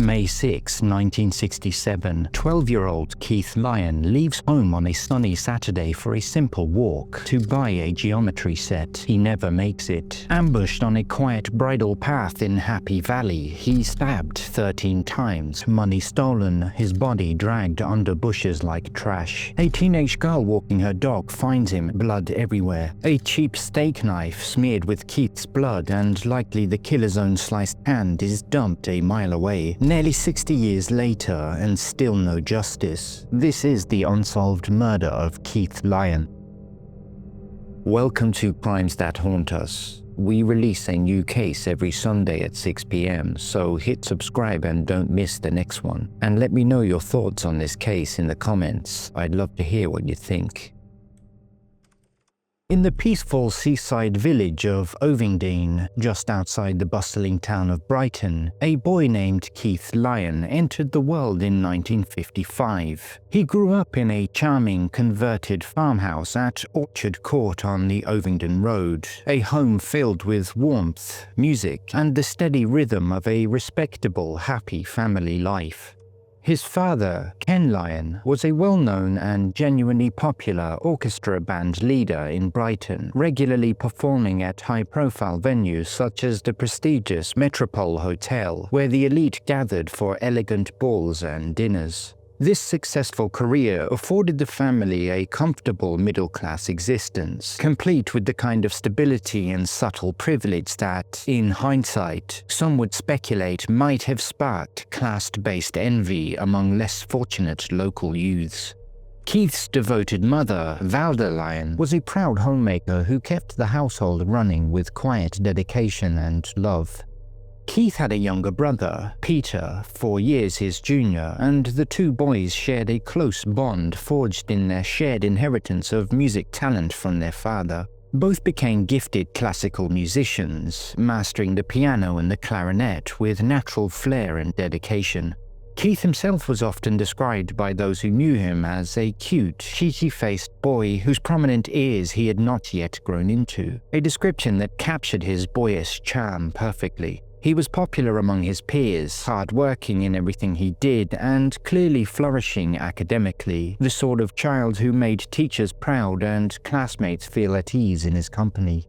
May 6, 1967, 12-year-old Keith Lyon leaves home on a sunny Saturday for a simple walk to buy a geometry set. He never makes it. Ambushed on a quiet bridle path in Happy Valley, he's stabbed 13 times, money stolen, his body dragged under bushes like trash. A teenage girl walking her dog finds him, blood everywhere. A cheap steak knife smeared with Keith's blood and likely the killer's own sliced hand is dumped a mile away. Nearly 60 years later, and still no justice. This is the unsolved murder of Keith Lyon. Welcome to Crimes That Haunt Us. We release a new case every Sunday at 6 p.m, so hit subscribe and don't miss the next one. And let me know your thoughts on this case in the comments. I'd love to hear what you think. In the peaceful seaside village of Ovingdean, just outside the bustling town of Brighton, a boy named Keith Lyon entered the world in 1955. He grew up in a charming converted farmhouse at Orchard Court on the Ovingdean Road, a home filled with warmth, music, and the steady rhythm of a respectable, happy family life. His father, Ken Lyon, was a well-known and genuinely popular orchestra band leader in Brighton, regularly performing at high-profile venues such as the prestigious Metropole Hotel, where the elite gathered for elegant balls and dinners. This successful career afforded the family a comfortable middle-class existence, complete with the kind of stability and subtle privilege that, in hindsight, some would speculate might have sparked caste-based envy among less fortunate local youths. Keith's devoted mother, Valda Lyon, was a proud homemaker who kept the household running with quiet dedication and love. Keith had a younger brother, Peter, 4 years his junior, and the two boys shared a close bond forged in their shared inheritance of music talent from their father. Both became gifted classical musicians, mastering the piano and the clarinet with natural flair and dedication. Keith himself was often described by those who knew him as a cute, cheesy-faced boy whose prominent ears he had not yet grown into, a description that captured his boyish charm perfectly. He was popular among his peers, hard-working in everything he did, and clearly flourishing academically, the sort of child who made teachers proud and classmates feel at ease in his company.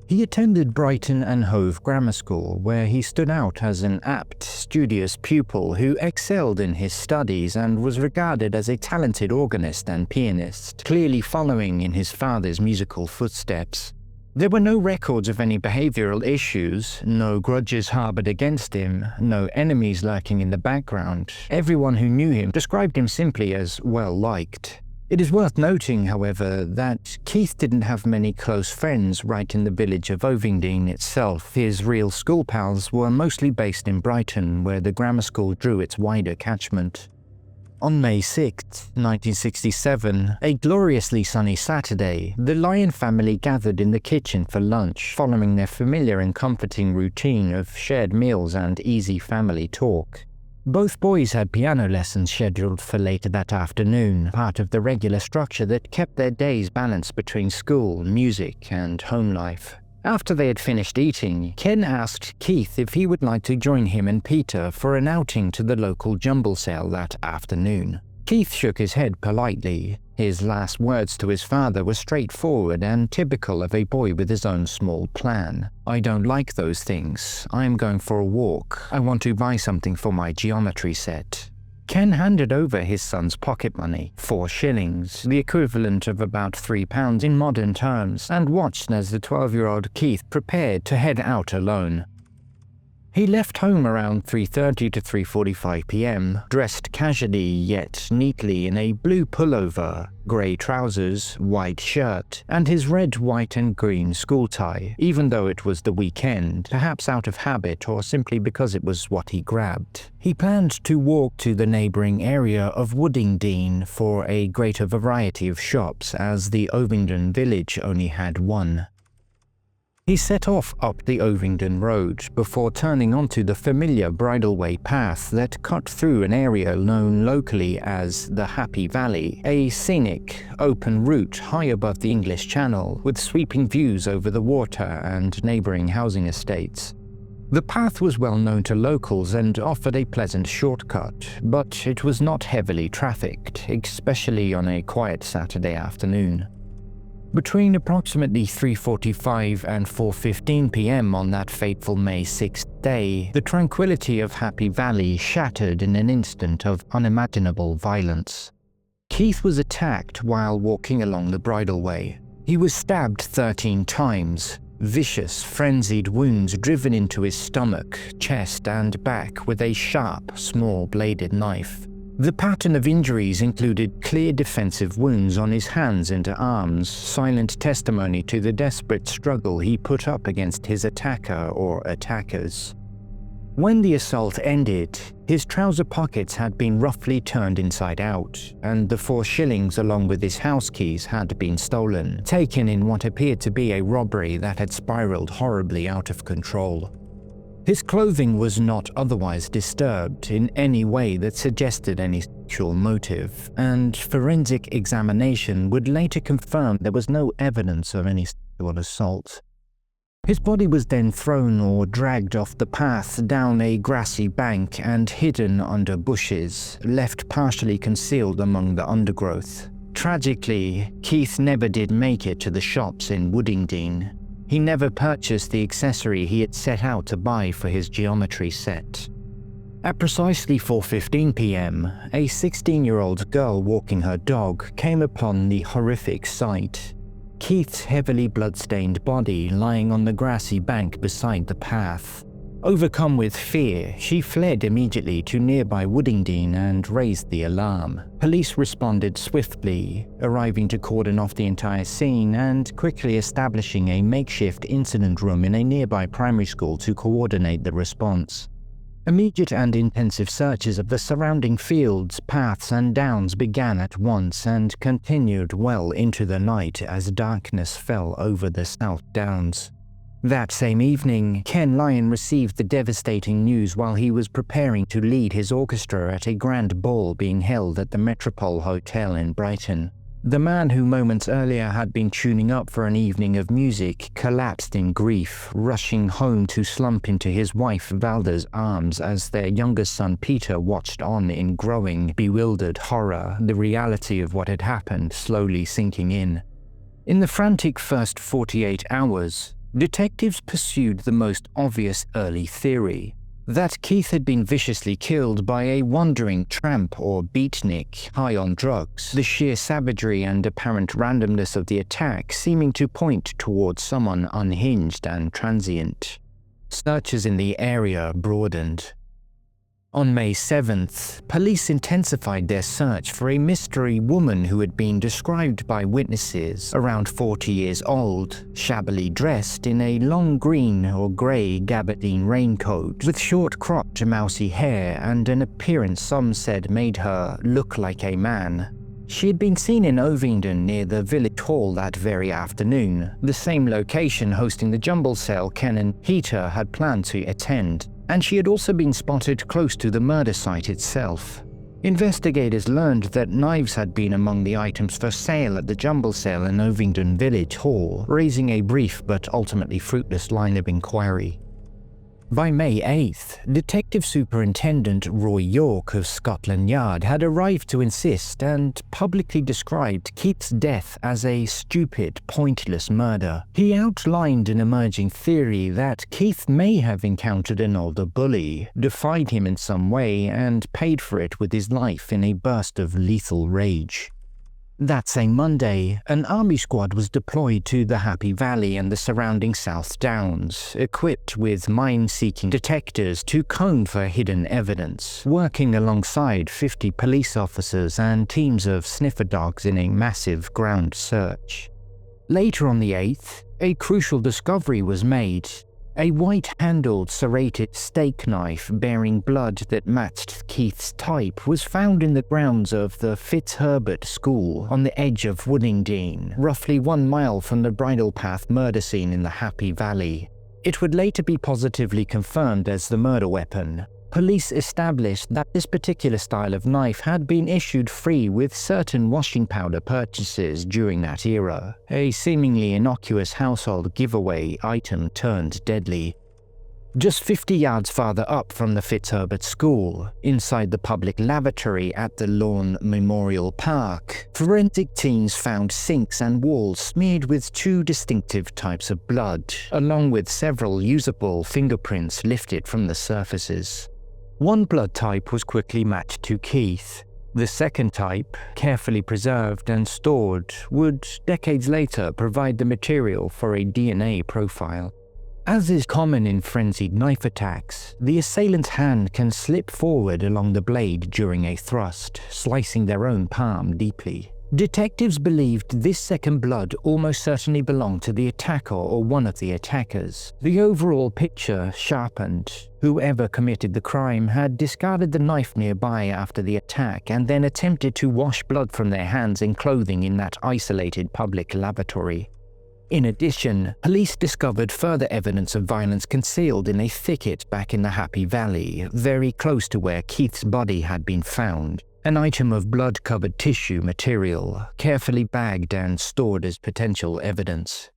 He attended Brighton and Hove Grammar School, where he stood out as an apt, studious pupil who excelled in his studies and was regarded as a talented organist and pianist, clearly following in his father's musical footsteps. There were no records of any behavioral issues, no grudges harbored against him, no enemies lurking in the background. Everyone who knew him described him simply as well-liked. It is worth noting, however, that Keith didn't have many close friends right in the village of Ovingdean itself. His real school pals were mostly based in Brighton, where the grammar school drew its wider catchment. On May 6, 1967, a gloriously sunny Saturday, the Lyon family gathered in the kitchen for lunch, following their familiar and comforting routine of shared meals and easy family talk. Both boys had piano lessons scheduled for later that afternoon, part of the regular structure that kept their days balanced between school, music, and home life. After they had finished eating, Ken asked Keith if he would like to join him and Peter for an outing to the local jumble sale that afternoon. Keith shook his head politely. His last words to his father were straightforward and typical of a boy with his own small plan. "I don't like those things. I'm going for a walk. I want to buy something for my geometry set." Ken handed over his son's pocket money, 4 shillings, the equivalent of about £3 in modern terms, and watched as the 12-year-old Keith prepared to head out alone. He left home around 3:30 to 3:45 p.m, dressed casually yet neatly in a blue pullover, grey trousers, white shirt, and his red, white and green school tie, even though it was the weekend, perhaps out of habit or simply because it was what he grabbed. He planned to walk to the neighbouring area of Woodingdean for a greater variety of shops, as the Ovingdean village only had one. He set off up the Ovingdean road before turning onto the familiar bridleway path that cut through an area known locally as the Happy Valley, a scenic, open route high above the English Channel with sweeping views over the water and neighbouring housing estates. The path was well known to locals and offered a pleasant shortcut, but it was not heavily trafficked, especially on a quiet Saturday afternoon. Between approximately 3:45 and 4:15 p.m. on that fateful May 6th day, the tranquility of Happy Valley shattered in an instant of unimaginable violence. Keith was attacked while walking along the bridleway. He was stabbed 13 times, vicious, frenzied wounds driven into his stomach, chest, and back with a sharp, small-bladed knife. The pattern of injuries included clear defensive wounds on his hands and arms, silent testimony to the desperate struggle he put up against his attacker or attackers. When the assault ended, his trouser pockets had been roughly turned inside out, and the 4 shillings along with his house keys had been stolen, taken in what appeared to be a robbery that had spiraled horribly out of control. His clothing was not otherwise disturbed in any way that suggested any sexual motive, and forensic examination would later confirm there was no evidence of any sexual assault. His body was then thrown or dragged off the path down a grassy bank and hidden under bushes, left partially concealed among the undergrowth. Tragically, Keith never did make it to the shops in Woodingdean. He never purchased the accessory he had set out to buy for his geometry set. At precisely 4:15 p.m., a 16-year-old girl walking her dog came upon the horrific sight. Keith's heavily bloodstained body lying on the grassy bank beside the path. Overcome with fear, she fled immediately to nearby Woodingdean and raised the alarm. Police responded swiftly, arriving to cordon off the entire scene and quickly establishing a makeshift incident room in a nearby primary school to coordinate the response. Immediate and intensive searches of the surrounding fields, paths, and downs began at once and continued well into the night as darkness fell over the South Downs. That same evening, Ken Lyon received the devastating news while he was preparing to lead his orchestra at a grand ball being held at the Metropole Hotel in Brighton. The man who moments earlier had been tuning up for an evening of music collapsed in grief, rushing home to slump into his wife Valda's arms as their younger son Peter watched on in growing, bewildered horror, the reality of what had happened slowly sinking in. In the frantic first 48 hours, detectives pursued the most obvious early theory, that Keith had been viciously killed by a wandering tramp or beatnik high on drugs, the sheer savagery and apparent randomness of the attack seeming to point towards someone unhinged and transient. Searches in the area broadened. On May 7th, police intensified their search for a mystery woman who had been described by witnesses around 40 years old, shabbily dressed in a long green or grey gabardine raincoat with short cropped mousy hair and an appearance some said made her look like a man. She had been seen in Ovingdean near the village hall that very afternoon, the same location hosting the jumble sale Ken and Peter had planned to attend, and she had also been spotted close to the murder site itself. Investigators learned that knives had been among the items for sale at the jumble sale in Ovingdean Village Hall, raising a brief but ultimately fruitless line of inquiry. By May 8th, Detective Superintendent Roy York of Scotland Yard had arrived to insist and publicly described Keith's death as a stupid, pointless murder. He outlined an emerging theory that Keith may have encountered an older bully, defied him in some way, and paid for it with his life in a burst of lethal rage. That same Monday, an army squad was deployed to the Happy Valley and the surrounding South Downs, equipped with mine-seeking detectors to comb for hidden evidence, working alongside 50 police officers and teams of sniffer dogs in a massive ground search. Later on the 8th, a crucial discovery was made. A white-handled serrated steak knife bearing blood that matched Keith's type was found in the grounds of the Fitzherbert School on the edge of Woodingdean, roughly 1 mile from the bridle path murder scene in the Happy Valley. It would later be positively confirmed as the murder weapon. Police established that this particular style of knife had been issued free with certain washing powder purchases during that era, a seemingly innocuous household giveaway item turned deadly. Just 50 yards farther up from the Fitzherbert School, inside the public lavatory at the Lawn Memorial Park, forensic teams found sinks and walls smeared with two distinctive types of blood, along with several usable fingerprints lifted from the surfaces. One blood type was quickly matched to Keith. The second type, carefully preserved and stored, would, decades later, provide the material for a DNA profile. As is common in frenzied knife attacks, the assailant's hand can slip forward along the blade during a thrust, slicing their own palm deeply. Detectives believed this second blood almost certainly belonged to the attacker or one of the attackers. The overall picture sharpened. Whoever committed the crime had discarded the knife nearby after the attack and then attempted to wash blood from their hands and clothing in that isolated public lavatory. In addition, police discovered further evidence of violence concealed in a thicket back in the Happy Valley, very close to where Keith's body had been found. An item of blood-covered tissue material, carefully bagged and stored as potential evidence.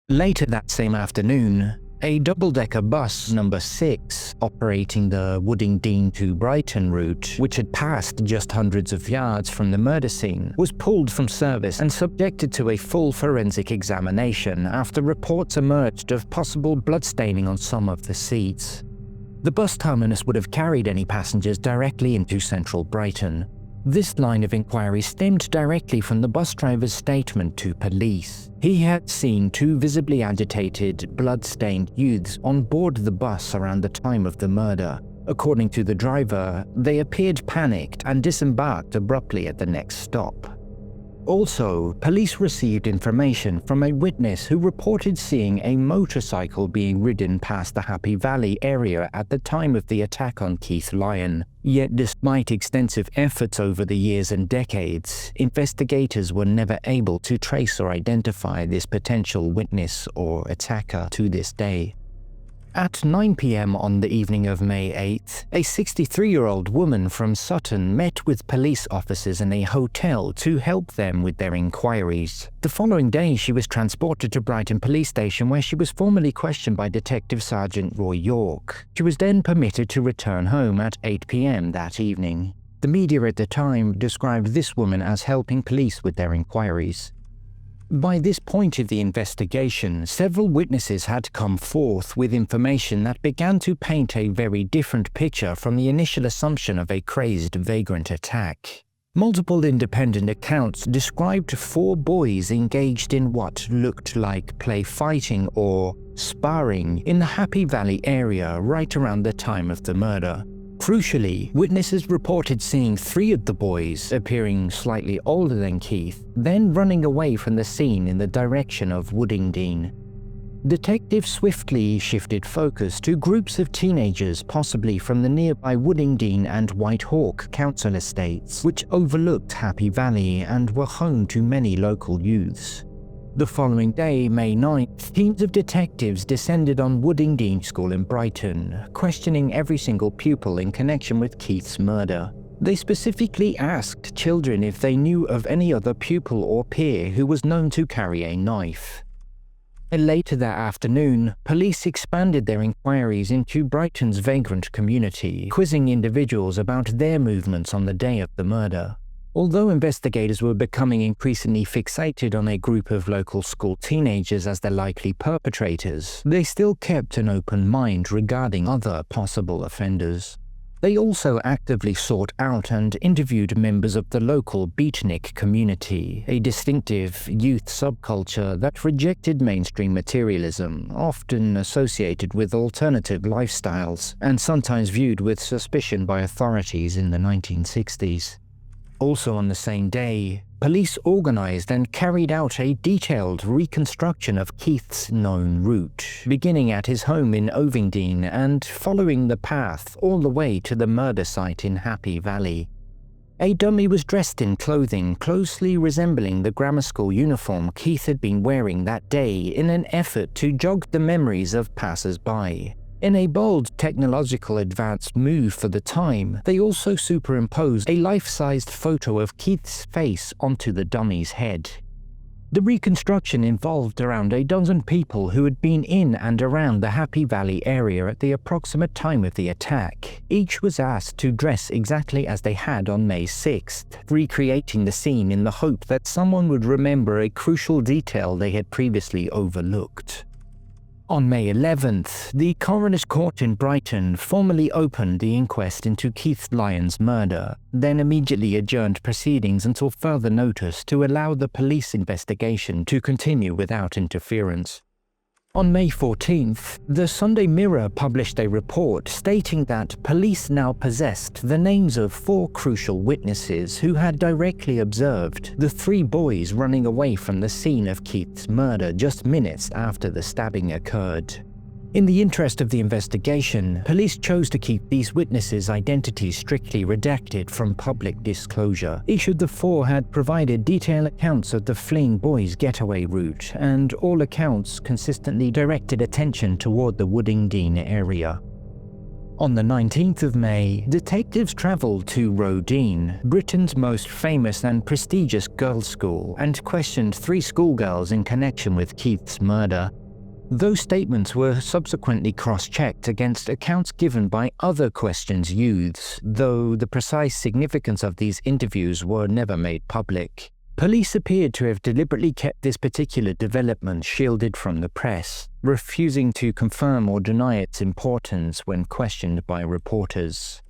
Later that same afternoon, a double-decker bus number 6, operating the Woodingdean to Brighton route, which had passed just hundreds of yards from the murder scene, was pulled from service and subjected to a full forensic examination after reports emerged of possible bloodstaining on some of the seats. The bus terminus would have carried any passengers directly into central Brighton. This line of inquiry stemmed directly from the bus driver's statement to police. He had seen two visibly agitated, blood-stained youths on board the bus around the time of the murder. According to the driver, they appeared panicked and disembarked abruptly at the next stop. Also, police received information from a witness who reported seeing a motorcycle being ridden past the Happy Valley area at the time of the attack on Keith Lyon. Yet despite extensive efforts over the years and decades, investigators were never able to trace or identify this potential witness or attacker to this day. At 9 p.m. on the evening of May 8th, a 63-year-old woman from Sutton met with police officers in a hotel to help them with their inquiries. The following day, she was transported to Brighton Police Station where she was formally questioned by Detective Sergeant Roy York. She was then permitted to return home at 8 p.m. that evening. The media at the time described this woman as helping police with their inquiries. By this point of the investigation, several witnesses had come forth with information that began to paint a very different picture from the initial assumption of a crazed vagrant attack. Multiple independent accounts described 4 boys engaged in what looked like play fighting or sparring in the Happy Valley area right around the time of the murder. Crucially, witnesses reported seeing 3 of the boys, appearing slightly older than Keith, then running away from the scene in the direction of Woodingdean. Detectives swiftly shifted focus to groups of teenagers possibly from the nearby Woodingdean and White Hawk council estates, which overlooked Happy Valley and were home to many local youths. The following day, May 9th, teams of detectives descended on Woodingdean School in Brighton, questioning every single pupil in connection with Keith's murder. They specifically asked children if they knew of any other pupil or peer who was known to carry a knife. Later that afternoon, police expanded their inquiries into Brighton's vagrant community, quizzing individuals about their movements on the day of the murder. Although investigators were becoming increasingly fixated on a group of local school teenagers as their likely perpetrators, they still kept an open mind regarding other possible offenders. They also actively sought out and interviewed members of the local beatnik community, a distinctive youth subculture that rejected mainstream materialism, often associated with alternative lifestyles, and sometimes viewed with suspicion by authorities in the 1960s. Also on the same day, police organized and carried out a detailed reconstruction of Keith's known route, beginning at his home in Ovingdean and following the path all the way to the murder site in Happy Valley. A dummy was dressed in clothing closely resembling the grammar school uniform Keith had been wearing that day in an effort to jog the memories of passers-by. In a bold technological advanced move for the time, they also superimposed a life-sized photo of Keith's face onto the dummy's head. The reconstruction involved around a dozen people who had been in and around the Happy Valley area at the approximate time of the attack. Each was asked to dress exactly as they had on May 6th, recreating the scene in the hope that someone would remember a crucial detail they had previously overlooked. On May 11th, the coroner's court in Brighton formally opened the inquest into Keith Lyon's murder, then immediately adjourned proceedings until further notice to allow the police investigation to continue without interference. On May 14th, the Sunday Mirror published a report stating that police now possessed the names of 4 crucial witnesses who had directly observed the 3 boys running away from the scene of Keith's murder just minutes after the stabbing occurred. In the interest of the investigation, police chose to keep these witnesses' identities strictly redacted from public disclosure. Each of the 4 had provided detailed accounts of the fleeing boys' getaway route, and all accounts consistently directed attention toward the Woodingdean area. On the 19th of May, detectives travelled to Roedean, Britain's most famous and prestigious girls' school, and questioned 3 schoolgirls in connection with Keith's murder. Those statements were subsequently cross-checked against accounts given by other questioned youths, though the precise significance of these interviews were never made public. Police appeared to have deliberately kept this particular development shielded from the press, refusing to confirm or deny its importance when questioned by reporters.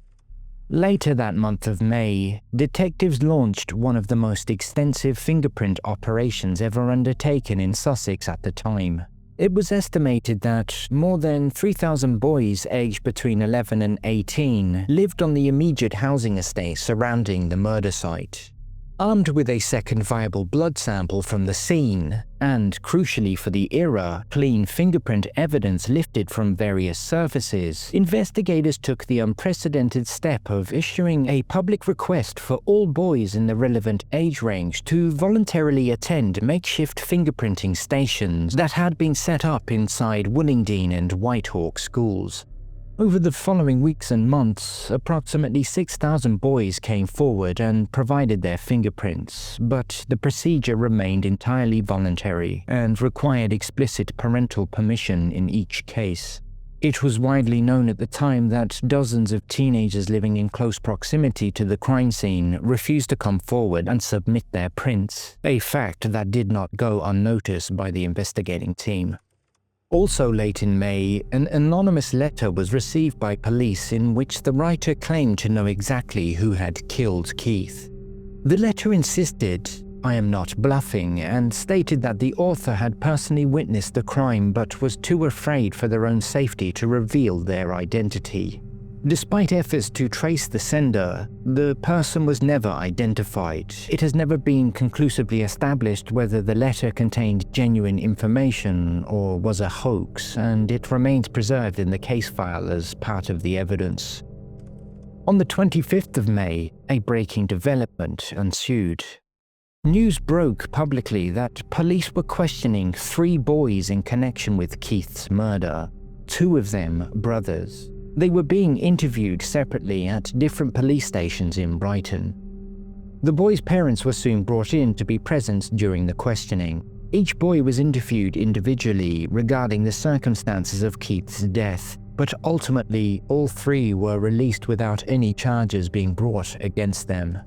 Later that month of May, detectives launched one of the most extensive fingerprint operations ever undertaken in Sussex at the time. It was estimated that more than 3,000 boys aged between 11 and 18 lived on the immediate housing estate surrounding the murder site. Armed with a second viable blood sample from the scene, and crucially for the era, clean fingerprint evidence lifted from various surfaces, investigators took the unprecedented step of issuing a public request for all boys in the relevant age range to voluntarily attend makeshift fingerprinting stations that had been set up inside Woodingdean and Whitehawk schools. Over the following weeks and months, approximately 6,000 boys came forward and provided their fingerprints, but the procedure remained entirely voluntary and required explicit parental permission in each case. It was widely known at the time that dozens of teenagers living in close proximity to the crime scene refused to come forward and submit their prints, a fact that did not go unnoticed by the investigating team. Also late in May, an anonymous letter was received by police in which the writer claimed to know exactly who had killed Keith. The letter insisted, "I am not bluffing," and stated that the author had personally witnessed the crime but was too afraid for their own safety to reveal their identity. Despite efforts to trace the sender, the person was never identified. It has never been conclusively established whether the letter contained genuine information or was a hoax, and it remains preserved in the case file as part of the evidence. On the 25th of May, a breaking development ensued. News broke publicly that police were questioning 3 boys in connection with Keith's murder, 2 of them brothers. They were being interviewed separately at different police stations in Brighton. The boys' parents were soon brought in to be present during the questioning. Each boy was interviewed individually regarding the circumstances of Keith's death, but ultimately all 3 were released without any charges being brought against them.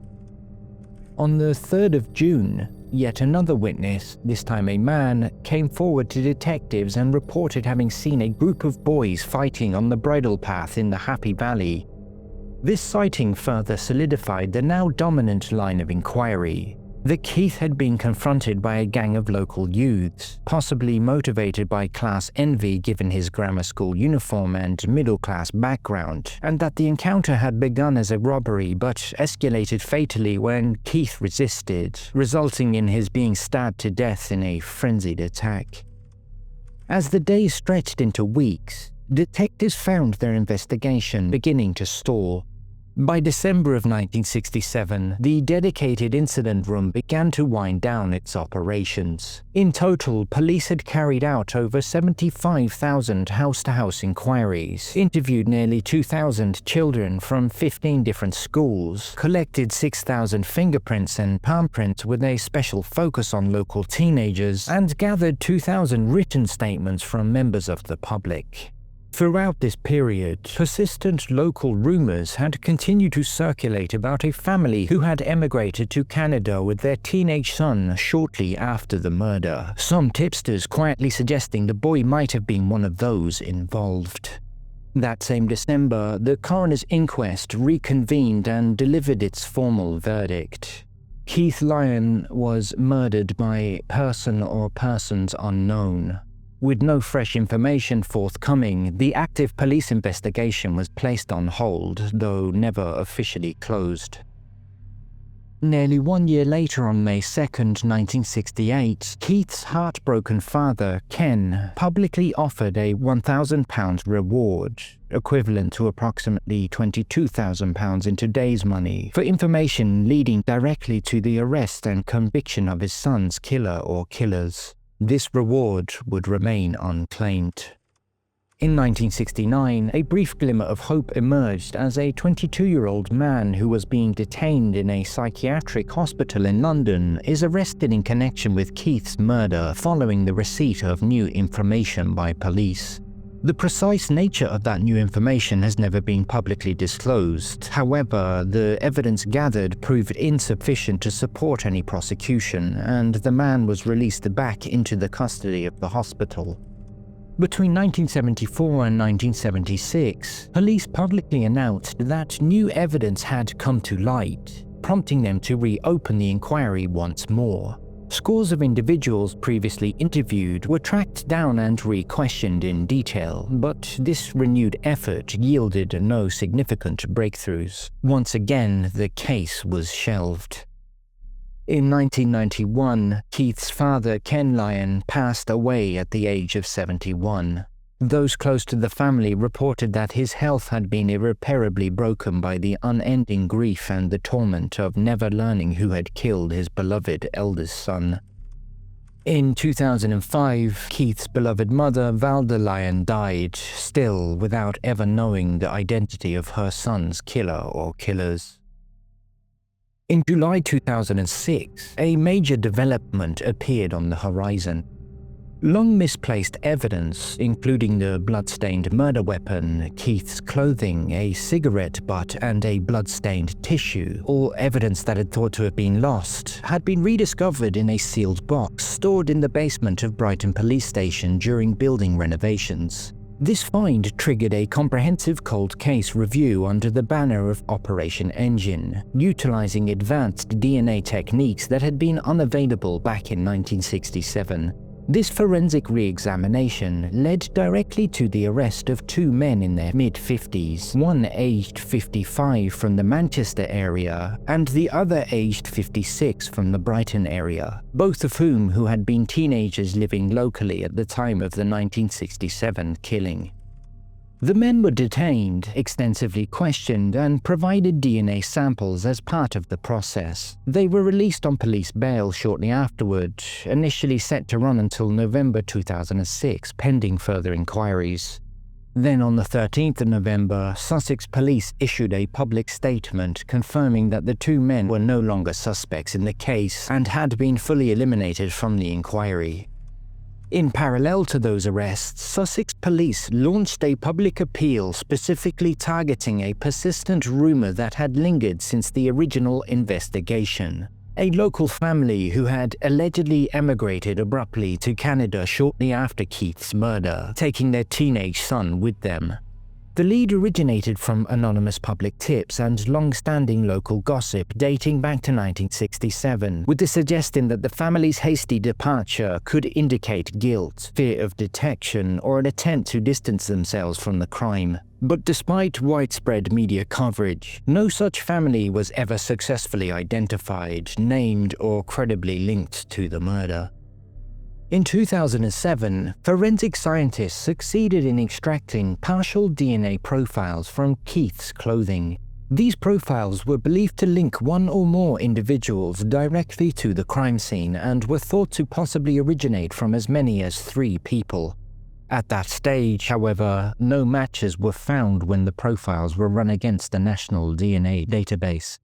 On the 3rd of June, yet another witness, this time a man, came forward to detectives and reported having seen a group of boys fighting on the bridle path in the Happy Valley. This sighting further solidified the now dominant line of inquiry, that Keith had been confronted by a gang of local youths, possibly motivated by class envy given his grammar school uniform and middle-class background, and that the encounter had begun as a robbery but escalated fatally when Keith resisted, resulting in his being stabbed to death in a frenzied attack. As the days stretched into weeks, detectives found their investigation beginning to stall. By December of 1967, the dedicated incident room began to wind down its operations. In total, police had carried out over 75,000 house-to-house inquiries, interviewed nearly 2,000 children from 15 different schools, collected 6,000 fingerprints and palm prints with a special focus on local teenagers, and gathered 2,000 written statements from members of the public. Throughout this period, persistent local rumours had continued to circulate about a family who had emigrated to Canada with their teenage son shortly after the murder, some tipsters quietly suggesting the boy might have been one of those involved. That same December, the coroner's inquest reconvened and delivered its formal verdict. Keith Lyon was murdered by person or persons unknown. With no fresh information forthcoming, the active police investigation was placed on hold, though never officially closed. Nearly 1 year later, on May 2, 1968, Keith's heartbroken father, Ken, publicly offered a £1,000 reward, equivalent to approximately £22,000 in today's money, for information leading directly to the arrest and conviction of his son's killer or killers. This reward would remain unclaimed. In 1969, a brief glimmer of hope emerged as a 22-year-old man who was being detained in a psychiatric hospital in London is arrested in connection with Keith's murder following the receipt of new information by police. The precise nature of that new information has never been publicly disclosed. However, the evidence gathered proved insufficient to support any prosecution, and the man was released back into the custody of the hospital. Between 1974 and 1976, police publicly announced that new evidence had come to light, prompting them to reopen the inquiry once more. Scores of individuals previously interviewed were tracked down and re-questioned in detail, but this renewed effort yielded no significant breakthroughs. Once again, the case was shelved. In 1991, Keith's father, Ken Lyon, passed away at the age of 71. Those close to the family reported that his health had been irreparably broken by the unending grief and the torment of never learning who had killed his beloved eldest son. In 2005, Keith's beloved mother, Valda Lyon, died, still without ever knowing the identity of her son's killer or killers. In July 2006, a major development appeared on the horizon. Long misplaced evidence, including the bloodstained murder weapon, Keith's clothing, a cigarette butt, and a bloodstained tissue, all evidence that had thought to have been lost, had been rediscovered in a sealed box stored in the basement of Brighton police station during building renovations. This find triggered a comprehensive cold case review under the banner of Operation Engine, utilizing advanced DNA techniques that had been unavailable back in 1967. This forensic re-examination led directly to the arrest of two men in their mid-50s, one aged 55 from the Manchester area and the other aged 56 from the Brighton area, both of whom who had been teenagers living locally at the time of the 1967 killing. The men were detained, extensively questioned, and provided DNA samples as part of the process. They were released on police bail shortly afterward, initially set to run until November 2006, pending further inquiries. Then on the 13th of November, Sussex police issued a public statement confirming that the two men were no longer suspects in the case and had been fully eliminated from the inquiry. In parallel to those arrests, Sussex police launched a public appeal specifically targeting a persistent rumour that had lingered since the original investigation. A local family who had allegedly emigrated abruptly to Canada shortly after Keith's murder, taking their teenage son with them. The lead originated from anonymous public tips and long-standing local gossip dating back to 1967, with the suggestion that the family's hasty departure could indicate guilt, fear of detection, or an attempt to distance themselves from the crime. But despite widespread media coverage, no such family was ever successfully identified, named, or credibly linked to the murder. In 2007, forensic scientists succeeded in extracting partial DNA profiles from Keith's clothing. These profiles were believed to link one or more individuals directly to the crime scene and were thought to possibly originate from as many as 3 people. At that stage, however, no matches were found when the profiles were run against the National DNA database.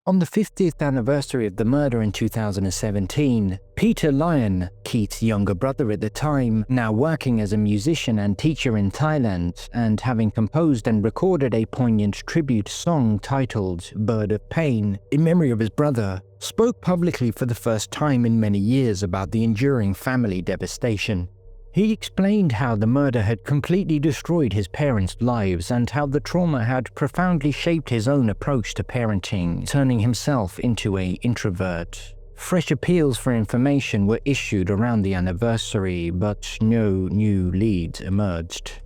On the 50th anniversary of the murder in 2017, Peter Lyon, Keith's younger brother at the time, now working as a musician and teacher in Thailand, and having composed and recorded a poignant tribute song titled "Bird of Pain" in memory of his brother, spoke publicly for the first time in many years about the enduring family devastation. He explained how the murder had completely destroyed his parents' lives and how the trauma had profoundly shaped his own approach to parenting, turning himself into an introvert. Fresh appeals for information were issued around the anniversary, but no new leads emerged.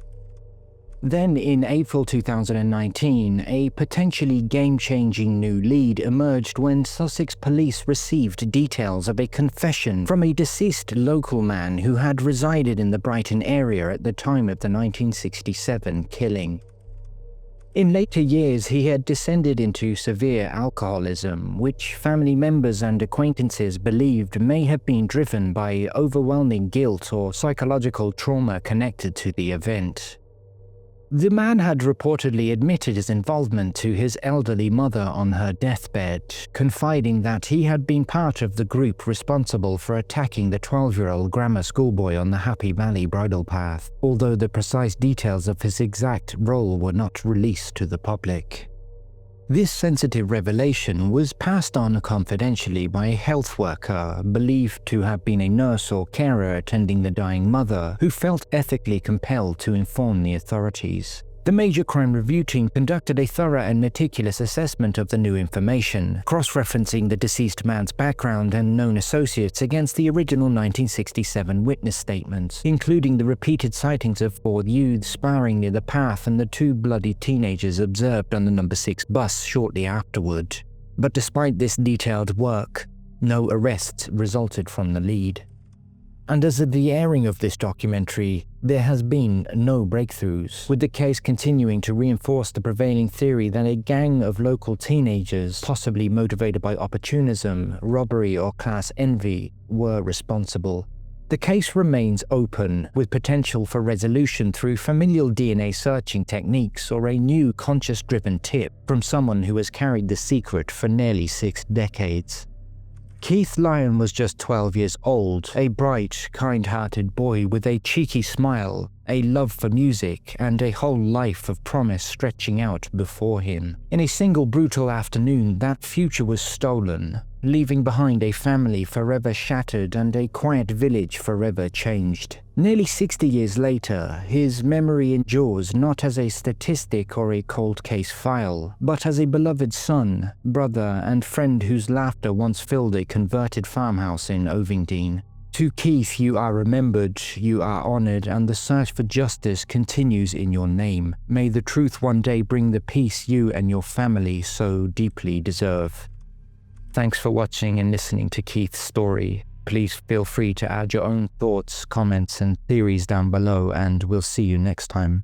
Then, in April 2019, a potentially game-changing new lead emerged when Sussex police received details of a confession from a deceased local man who had resided in the Brighton area at the time of the 1967 killing. In later years, he had descended into severe alcoholism, which family members and acquaintances believed may have been driven by overwhelming guilt or psychological trauma connected to the event. The man had reportedly admitted his involvement to his elderly mother on her deathbed, confiding that he had been part of the group responsible for attacking the 12-year-old grammar schoolboy on the Happy Valley bridle path, although the precise details of his exact role were not released to the public. This sensitive revelation was passed on confidentially by a health worker, believed to have been a nurse or carer attending the dying mother, who felt ethically compelled to inform the authorities. The Major Crime Review team conducted a thorough and meticulous assessment of the new information, cross-referencing the deceased man's background and known associates against the original 1967 witness statements, including the repeated sightings of 4 youths sparring near the path and the 2 bloody teenagers observed on the number 6 bus shortly afterward. But despite this detailed work, no arrests resulted from the lead. And as of the airing of this documentary, there has been no breakthroughs, with the case continuing to reinforce the prevailing theory that a gang of local teenagers, possibly motivated by opportunism, robbery, or class envy, were responsible. The case remains open, with potential for resolution through familial DNA searching techniques or a new conscious-driven tip from someone who has carried the secret for nearly 6 decades. Keith Lyon was just 12 years old, a bright, kind-hearted boy with a cheeky smile, a love for music, and a whole life of promise stretching out before him. In a single brutal afternoon, that future was stolen, leaving behind a family forever shattered and a quiet village forever changed. Nearly 60 years later, his memory endures not as a statistic or a cold case file, but as a beloved son, brother, and friend whose laughter once filled a converted farmhouse in Ovingdean. To Keith, you are remembered, you are honored, and the search for justice continues in your name. May the truth one day bring the peace you and your family so deeply deserve. Thanks for watching and listening to Keith's story. Please feel free to add your own thoughts, comments, and theories down below, and we'll see you next time.